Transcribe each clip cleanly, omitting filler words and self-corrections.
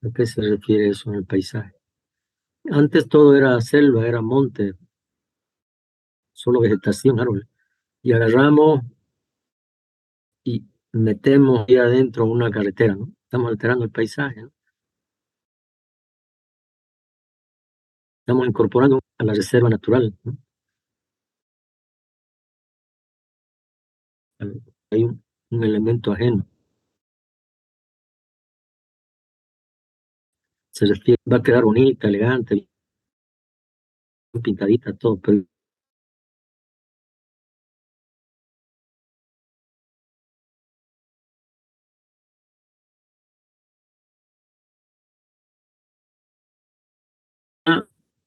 ¿A qué se refiere eso en el paisaje? Antes todo era selva, era monte, solo vegetación, árboles. Y agarramos y metemos ahí adentro una carretera, ¿no? Estamos alterando el paisaje, ¿no? Estamos incorporando a la reserva natural, ¿no? Hay un elemento ajeno. Se refiere, va a quedar bonita, elegante, bien pintadita, todo, pero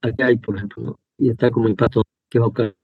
aquí hay, por ejemplo, ¿no? Y está como impacto que va a causar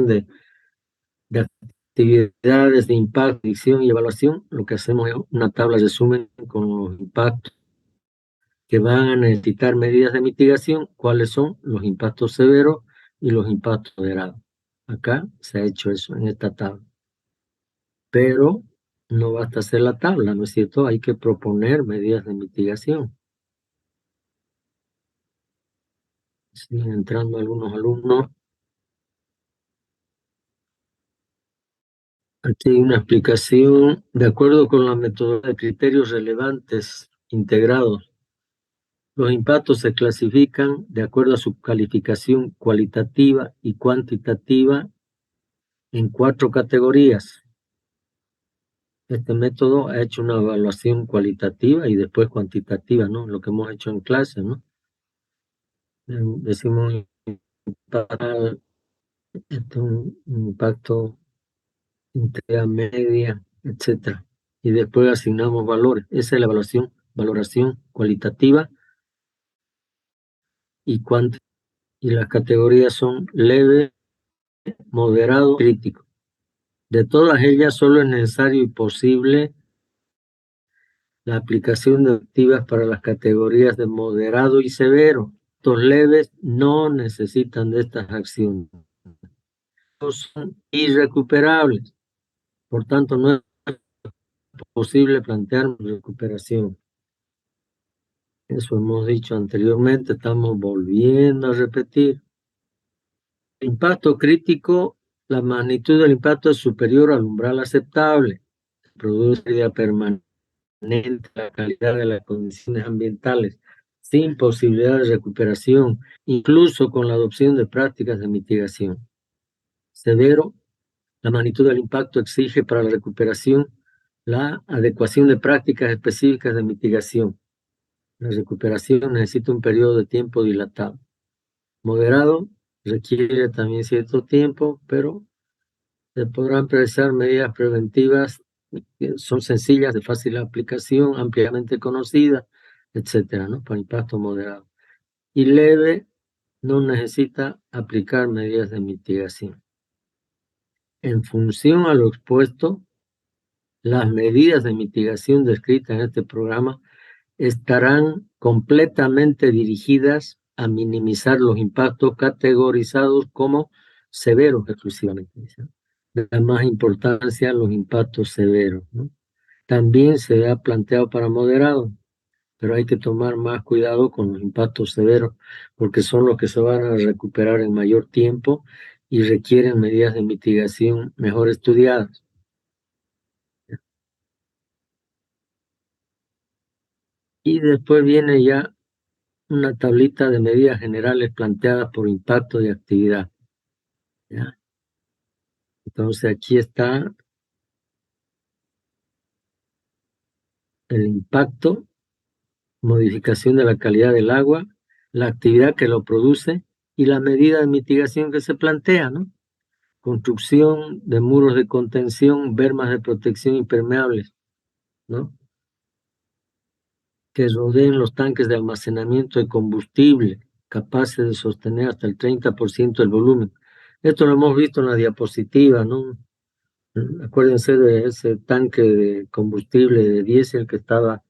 de actividades de impacto, predicción y evaluación. Lo que hacemos es una tabla de resumen con los impactos que van a necesitar medidas de mitigación, cuáles son los impactos severos y los impactos moderados. Acá se ha hecho eso en esta tabla. Pero no basta hacer la tabla, ¿no es cierto? Hay que proponer medidas de mitigación. Siguen entrando algunos alumnos. Aquí hay una explicación. De acuerdo con la metodología de criterios relevantes integrados, los impactos se clasifican de acuerdo a su calificación cualitativa y cuantitativa en 4 categorías. Este método ha hecho una evaluación cualitativa y después cuantitativa, ¿no? Lo que hemos hecho en clase, ¿no? Decimos impacto, un impacto intermedia, etcétera. Y después asignamos valores. Esa es la valoración cualitativa y cuantitativa. Y las categorías son leve, moderado, crítico. De todas ellas, solo es necesario y posible la aplicación de activas para las categorías de moderado y severo. Los leves no necesitan de estas acciones. Son irrecuperables. Por tanto, no es posible plantear recuperación. Eso hemos dicho anteriormente, estamos volviendo a repetir. Impacto crítico, la magnitud del impacto es superior al umbral aceptable. Produce pérdida permanente la calidad de las condiciones ambientales, sin posibilidad de recuperación, incluso con la adopción de prácticas de mitigación. Severo, la magnitud del impacto exige para la recuperación la adecuación de prácticas específicas de mitigación. La recuperación necesita un periodo de tiempo dilatado. Moderado, requiere también cierto tiempo, pero se podrán precisar medidas preventivas que son sencillas, de fácil aplicación, ampliamente conocidas, etcétera, ¿no? Para impacto moderado. Y leve, no necesita aplicar medidas de mitigación. En función a lo expuesto, las medidas de mitigación descritas en este programa estarán completamente dirigidas a minimizar los impactos categorizados como severos exclusivamente. Da más importancia a los impactos severos, ¿no? También se ha planteado para moderados, pero hay que tomar más cuidado con los impactos severos porque son los que se van a recuperar en mayor tiempo y requieren medidas de mitigación mejor estudiadas. Y después viene ya una tablita de medidas generales planteadas por impacto y actividad. ¿Ya? Entonces aquí está el impacto, modificación de la calidad del agua, la actividad que lo produce y la medida de mitigación que se plantea, ¿no? Construcción de muros de contención, bermas de protección impermeables, ¿no? Que rodeen los tanques de almacenamiento de combustible, capaces de sostener hasta el 30% del volumen. Esto lo hemos visto en la diapositiva, ¿no? Acuérdense de ese tanque de combustible de diésel que estaba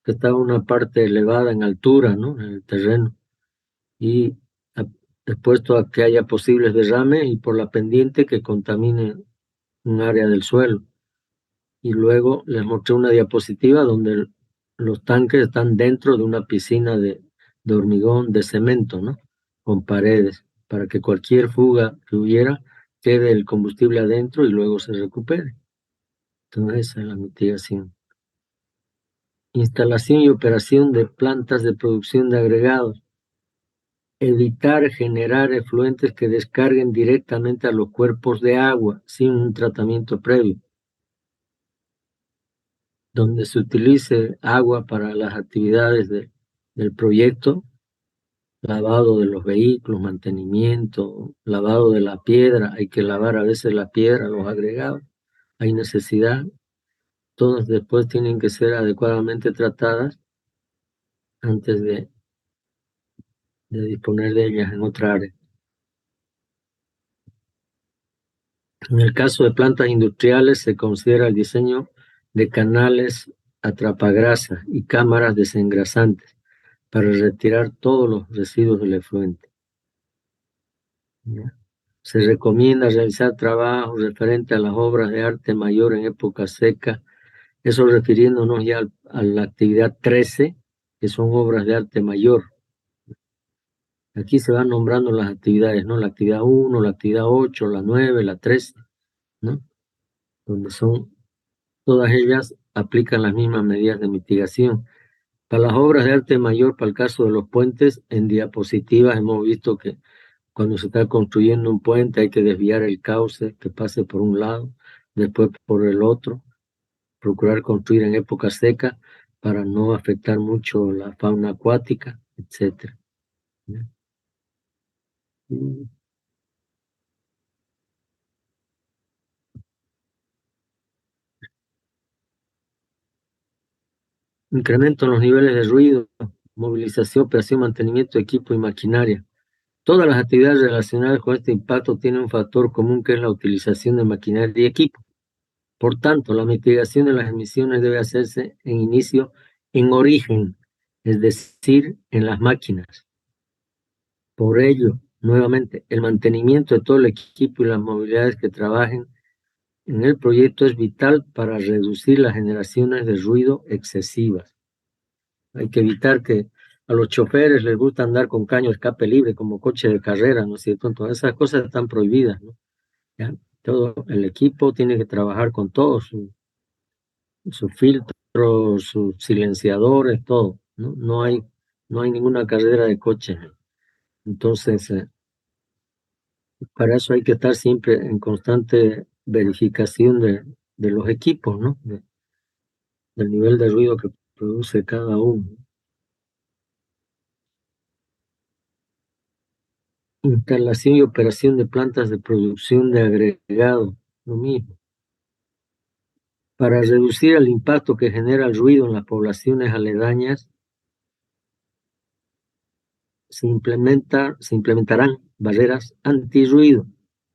en una parte elevada en altura, ¿no? En el terreno. Y expuesto a que haya posibles derrames y por la pendiente que contamine un área del suelo. Y luego les mostré una diapositiva donde los tanques están dentro de una piscina de hormigón, de cemento, ¿no? Con paredes, para que cualquier fuga que hubiera quede el combustible adentro y luego se recupere. Entonces, esa es la mitigación. Instalación y operación de plantas de producción de agregados. Evitar generar efluentes que descarguen directamente a los cuerpos de agua sin un tratamiento previo. Donde se utilice agua para las actividades del proyecto, lavado de los vehículos, mantenimiento, lavado de la piedra, hay que lavar a veces la piedra, los agregados, hay necesidad, todas después tienen que ser adecuadamente tratadas antes de disponer de ellas en otra área. En el caso de plantas industriales se considera el diseño de canales atrapagrasa y cámaras desengrasantes para retirar todos los residuos del efluente. ¿Ya? Se recomienda realizar trabajos referentes a las obras de arte mayor en época seca, eso refiriéndonos ya a la actividad 13, que son obras de arte mayor. Aquí se van nombrando las actividades, ¿no? La actividad 1, la actividad 8, la 9, la 13, ¿no? Donde son, todas ellas aplican las mismas medidas de mitigación. Para las obras de arte mayor, para el caso de los puentes, en diapositivas hemos visto que cuando se está construyendo un puente hay que desviar el cauce que pase por un lado, después por el otro, procurar construir en época seca para no afectar mucho la fauna acuática, etc. Incremento en los niveles de ruido, movilización, operación, mantenimiento de equipo y maquinaria. Todas las actividades relacionadas con este impacto tienen un factor común que es la utilización de maquinaria y equipo. Por tanto, la mitigación de las emisiones debe hacerse en inicio en origen, es decir, en las máquinas. Por ello, nuevamente, el mantenimiento de todo el equipo y las movilidades que trabajen en el proyecto es vital para reducir las generaciones de ruido excesivas. Hay que evitar que a los choferes les gusta andar con caño de escape libre como coche de carrera, ¿no es cierto? Entonces esas cosas están prohibidas, ¿no? ¿Ya? Todo el equipo tiene que trabajar con todo, sus filtros, sus silenciadores, todo, ¿no? No hay ninguna carrera de coche. Entonces, para eso hay que estar siempre en constante verificación de los equipos, ¿no? Del nivel de ruido que produce cada uno. Instalación y operación de plantas de producción de agregado, lo mismo. Para reducir el impacto que genera el ruido en las poblaciones aledañas, se implementarán barreras antirruido,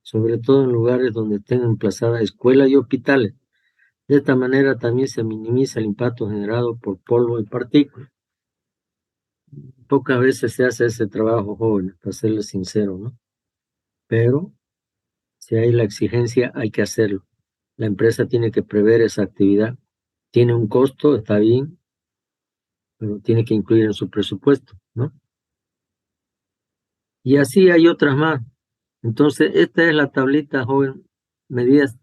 sobre todo en lugares donde estén emplazadas escuelas y hospitales. De esta manera también se minimiza el impacto generado por polvo y partículas. Pocas veces se hace ese trabajo, joven, para serles sincero, ¿no? Pero si hay la exigencia, hay que hacerlo. La empresa tiene que prever esa actividad. Tiene un costo, está bien, pero tiene que incluir en su presupuesto, ¿no? Y así hay otras más. Entonces, esta es la tablita, joven, medidas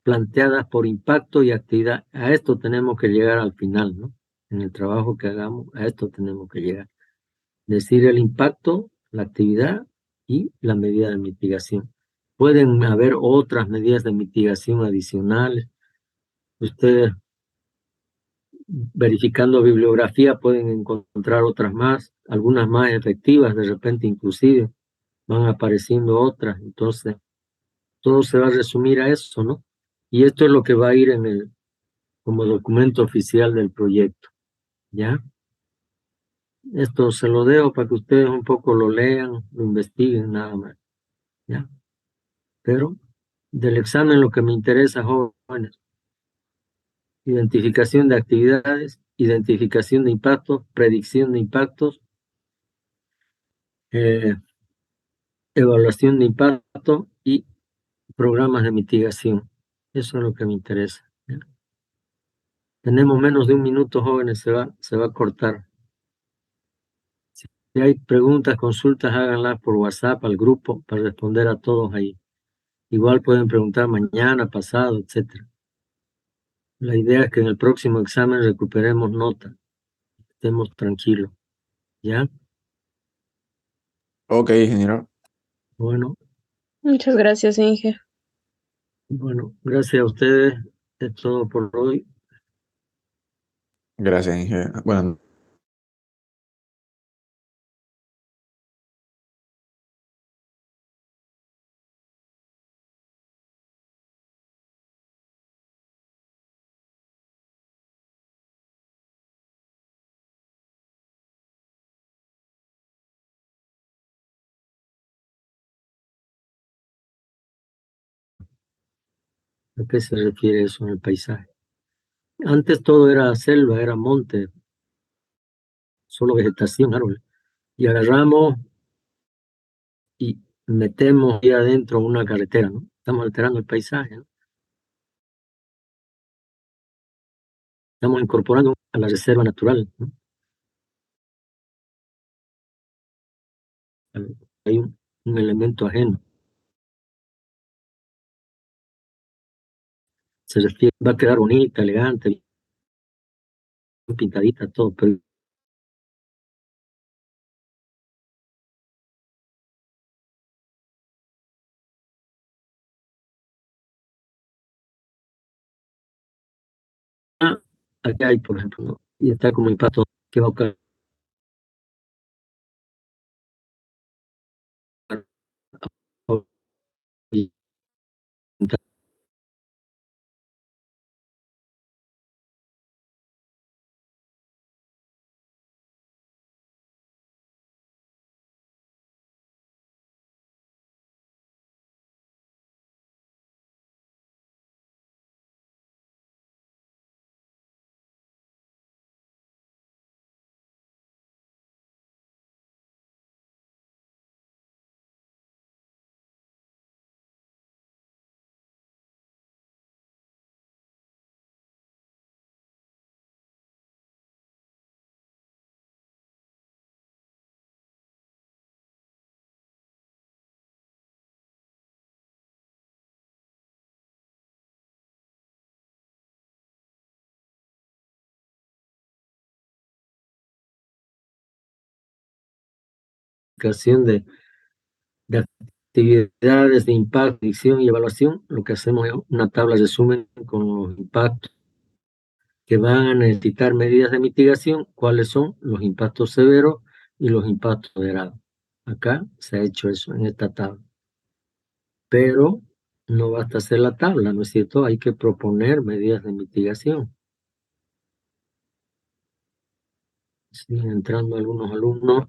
planteadas por impacto y actividad. A esto tenemos que llegar al final, ¿no? En el trabajo que hagamos, a esto tenemos que llegar. Decir el impacto, la actividad y la medida de mitigación. Pueden haber otras medidas de mitigación adicionales. Ustedes, verificando bibliografía, pueden encontrar otras más, algunas más efectivas, de repente inclusive van apareciendo otras. Entonces, todo se va a resumir a eso, ¿no? Y esto es lo que va a ir como documento oficial del proyecto, ¿ya? Esto se lo dejo para que ustedes un poco lo lean, lo investiguen, nada más, ¿ya? Pero del examen lo que me interesa, jóvenes, identificación de actividades, identificación de impactos, predicción de impactos, eh, evaluación de impacto y programas de mitigación. Eso es lo que me interesa, ¿ya? Tenemos menos de un minuto, jóvenes, se va a cortar. Si hay preguntas, consultas, háganlas por WhatsApp al grupo para responder a todos ahí. Igual pueden preguntar mañana, pasado, etcétera. La idea es que en el próximo examen recuperemos nota, estemos tranquilos, ¿ya? Ok, ingeniero. Bueno, Muchas gracias, Inge. bueno, gracias a ustedes. Es todo por hoy. Gracias, Inge. Bueno, ¿A qué se refiere eso en el paisaje? Antes todo era selva, era monte, solo vegetación, árboles. Y agarramos y metemos ahí adentro una carretera, ¿no? Estamos alterando el paisaje, ¿no? Estamos incorporando a la reserva natural, ¿no? Hay un elemento ajeno. Se refiere, va a quedar bonita, elegante, bien pintadita, todo, pero aquí hay, por ejemplo, ¿no? Y está como impacto que va a caer y aplicación de actividades de impacto, predicción y evaluación, lo que hacemos es una tabla de resumen con los impactos que van a necesitar medidas de mitigación, cuáles son los impactos severos y los impactos moderados. Acá se ha hecho eso en esta tabla. Pero no basta hacer la tabla, ¿no es cierto? Hay que proponer medidas de mitigación. Siguen entrando algunos alumnos.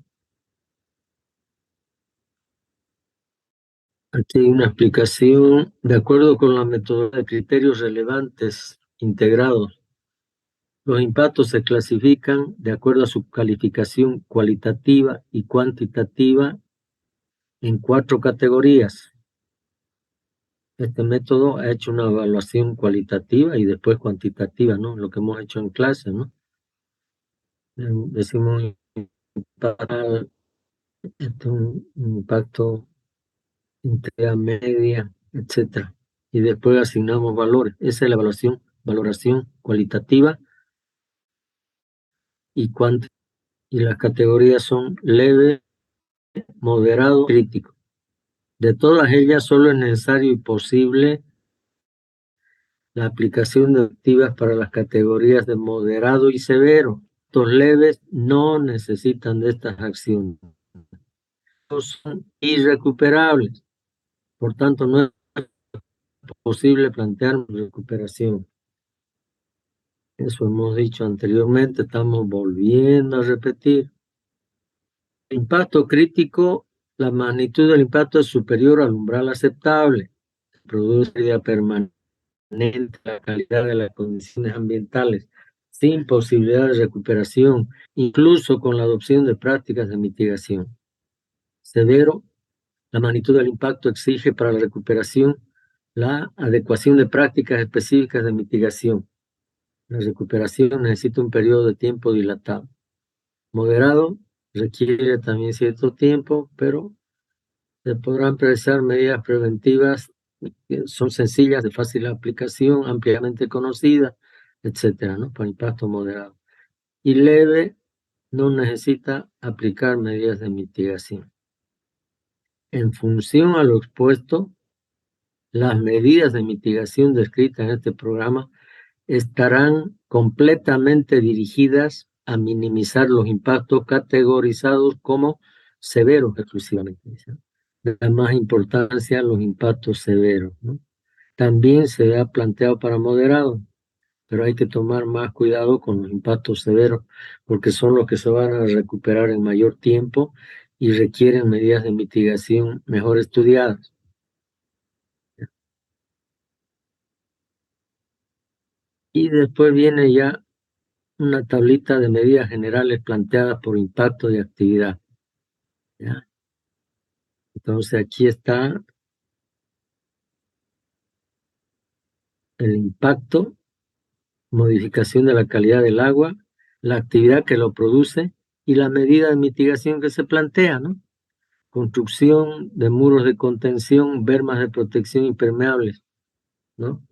Aquí hay una explicación. De acuerdo con la metodología de criterios relevantes integrados, los impactos se clasifican de acuerdo a su calificación cualitativa y cuantitativa en 4 categorías. Este método ha hecho una evaluación cualitativa y después cuantitativa, ¿no? Lo que hemos hecho en clase, ¿no? Decimos impacto, un impacto intermedia, etcétera. Y después asignamos valores. Esa es la valoración cualitativa y cuántico. Y las categorías son leve, moderado, crítico. De todas ellas, solo es necesario y posible la aplicación de activas para las categorías de moderado y severo. Los leves no necesitan de estas acciones. Son irrecuperables. Por tanto, no es posible plantear recuperación. Eso hemos dicho anteriormente, estamos volviendo a repetir. Impacto crítico, la magnitud del impacto es superior al umbral aceptable. Produce pérdida permanente de la calidad de las condiciones ambientales, sin posibilidad de recuperación, incluso con la adopción de prácticas de mitigación. Severo, la magnitud del impacto exige para la recuperación la adecuación de prácticas específicas de mitigación. La recuperación necesita un periodo de tiempo dilatado. Moderado requiere también cierto tiempo, pero se podrán precisar medidas preventivas que son sencillas, de fácil aplicación, ampliamente conocidas, etcétera, ¿no? Para impacto moderado. Y leve no necesita aplicar medidas de mitigación. En función a lo expuesto, las medidas de mitigación descritas en este programa estarán completamente dirigidas a minimizar los impactos categorizados como severos exclusivamente. De la más importancia los impactos severos, ¿no? También se ha planteado para moderados, pero hay que tomar más cuidado con los impactos severos, porque son los que se van a recuperar en mayor tiempo y requieren medidas de mitigación mejor estudiadas. Y después viene ya una tablita de medidas generales planteadas por impacto de actividad, ¿ya? Entonces aquí está el impacto, modificación de la calidad del agua, la actividad que lo produce y la medida de mitigación que se plantea, ¿no? Construcción de muros de contención, bermas de protección impermeables, ¿no?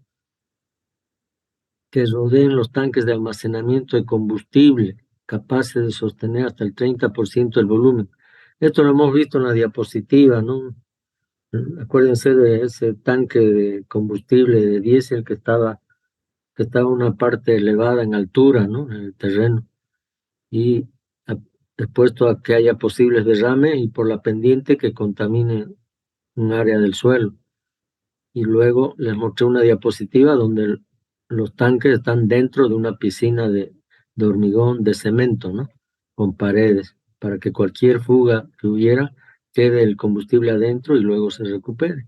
Que rodeen los tanques de almacenamiento de combustible, capaces de sostener hasta el 30% del volumen. Esto lo hemos visto en la diapositiva, ¿no? Acuérdense de ese tanque de combustible de diésel que estaba en una parte elevada en altura, ¿no? En el terreno. Y a- expuesto a que haya posibles derrames y por la pendiente que contamine un área del suelo. Y luego les mostré una diapositiva donde los tanques están dentro de una piscina de hormigón, de cemento, ¿no? Con paredes, para que cualquier fuga que hubiera quede el combustible adentro y luego se recupere.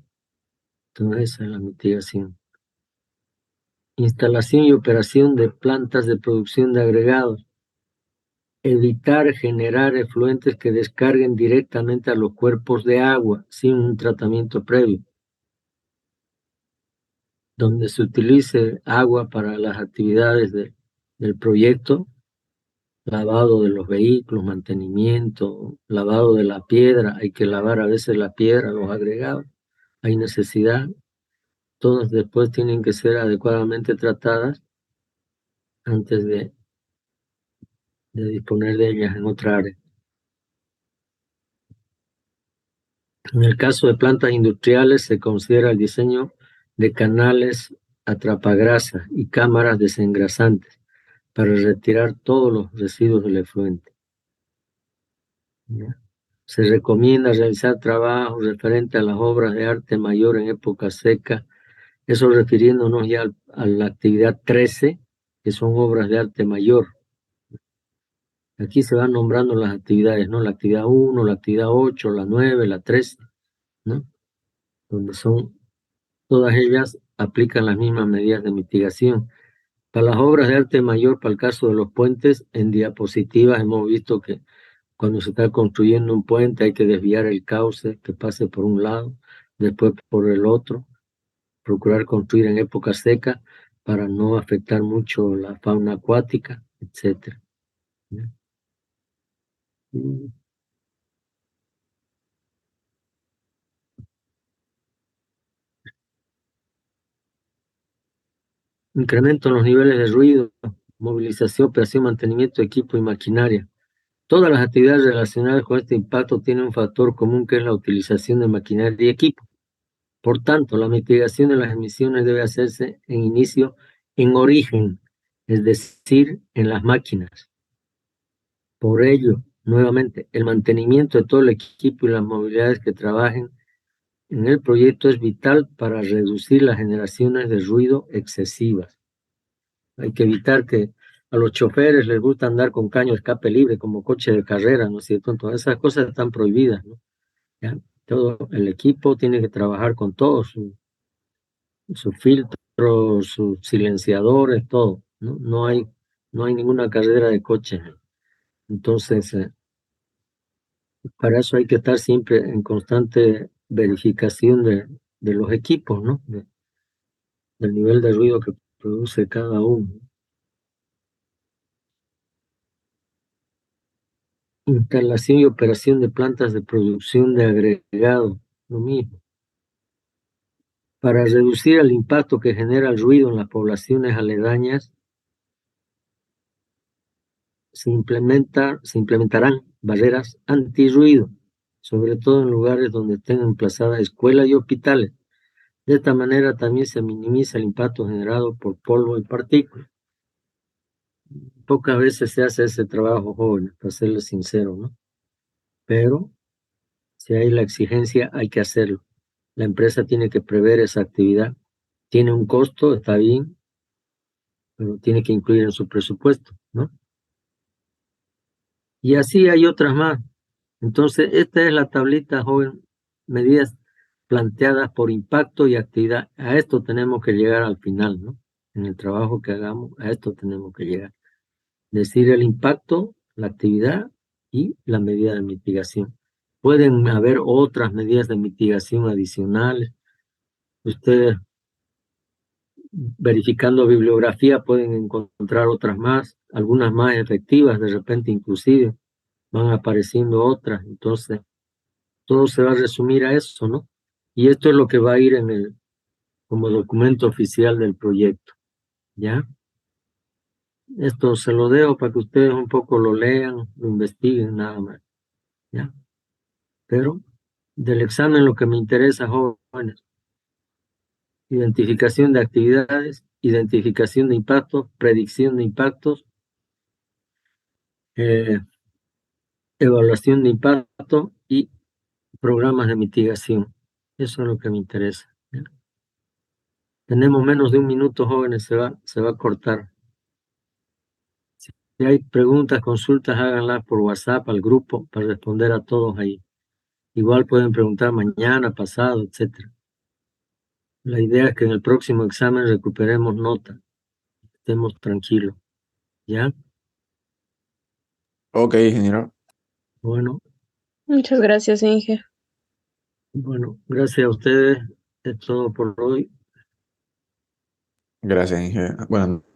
Entonces, esa es la mitigación. Instalación y operación de plantas de producción de agregados. Evitar generar efluentes que descarguen directamente a los cuerpos de agua sin un tratamiento previo. Donde se utilice agua para las actividades del proyecto, lavado de los vehículos, mantenimiento, lavado de la piedra, hay que lavar a veces la piedra, los agregados, hay necesidad, todas después tienen que ser adecuadamente tratadas antes de disponer de ellas en otra área. En el caso de plantas industriales se considera el diseño de canales atrapagrasa y cámaras desengrasantes para retirar todos los residuos del efluente, ¿ya? Se recomienda realizar trabajos referentes a las obras de arte mayor en época seca, eso refiriéndonos ya a la actividad 13, que son obras de arte mayor. Aquí se van nombrando las actividades, ¿no? La actividad 1, la actividad 8, la 9, la 13, ¿no? Donde son, todas ellas aplican las mismas medidas de mitigación. Para las obras de arte mayor, para el caso de los puentes, en diapositivas hemos visto que cuando se está construyendo un puente hay que desviar el cauce que pase por un lado, después por el otro, procurar construir en época seca para no afectar mucho la fauna acuática, etcétera. Incremento en los niveles de ruido. movilización, operación, mantenimiento de equipo y maquinaria. Todas las actividades relacionadas con este impacto tienen un factor común que es la utilización de maquinaria y equipo. Por tanto, la mitigación de las emisiones debe hacerse en inicio, en origen, es decir, en las máquinas. Por ello, nuevamente, el mantenimiento de todo el equipo y las movilidades que trabajen en el proyecto es vital para reducir las generaciones de ruido excesivas. Hay que evitar que a los choferes les gusta andar con caño de escape libre como coche de carrera, ¿no es cierto? Entonces esas cosas están prohibidas, ¿no? ¿Ya? Todo el equipo tiene que trabajar con todo, su filtro, sus silenciadores, todo, ¿no? No hay ninguna carrera de coche. Entonces, para eso hay que estar siempre en constante verificación de los equipos, ¿no? Del nivel de ruido que produce cada uno. Instalación y operación de plantas de producción de agregado, lo mismo. Para reducir el impacto que genera el ruido en las poblaciones aledañas, se implementarán barreras antirruido, sobre todo en lugares donde estén emplazadas escuelas y hospitales. De esta manera también se minimiza el impacto generado por polvo y partículas. Pocas veces se hace ese trabajo, jóvenes, para serles sincero, ¿no? Pero si hay la exigencia, hay que hacerlo. La empresa tiene que prever esa actividad. Tiene un costo, está bien, pero tiene que incluir en su presupuesto, ¿no? Y así hay otras más. Entonces, esta es la tablita, joven, medidas planteadas por impacto y actividad. A esto tenemos que llegar al final, ¿no? En el trabajo que hagamos, a esto tenemos que llegar. Decir el impacto, la actividad y la medida de mitigación. Pueden haber otras medidas de mitigación adicionales. Ustedes, verificando bibliografía, pueden encontrar otras más, algunas más efectivas, de repente inclusive van apareciendo otras. Entonces, todo se va a resumir a eso, ¿no? Y esto es lo que va a ir como documento oficial del proyecto, ¿ya? Esto se lo dejo para que ustedes un poco lo lean, lo investiguen, nada más, ¿ya? Pero del examen lo que me interesa, jóvenes, identificación de actividades, identificación de impactos, predicción de impactos, eh, evaluación de impacto y programas de mitigación. Eso es lo que me interesa, ¿ya? Tenemos menos de un minuto, jóvenes, se va a cortar. Si hay preguntas, consultas, háganlas por WhatsApp al grupo para responder a todos ahí. Igual pueden preguntar mañana, pasado, etcétera. La idea es que en el próximo examen recuperemos nota, estemos tranquilos, ¿ya? Ok, ingeniero. Bueno, Muchas gracias, Inge. gracias a ustedes. Es todo por hoy. Gracias, ingeniero. Bueno.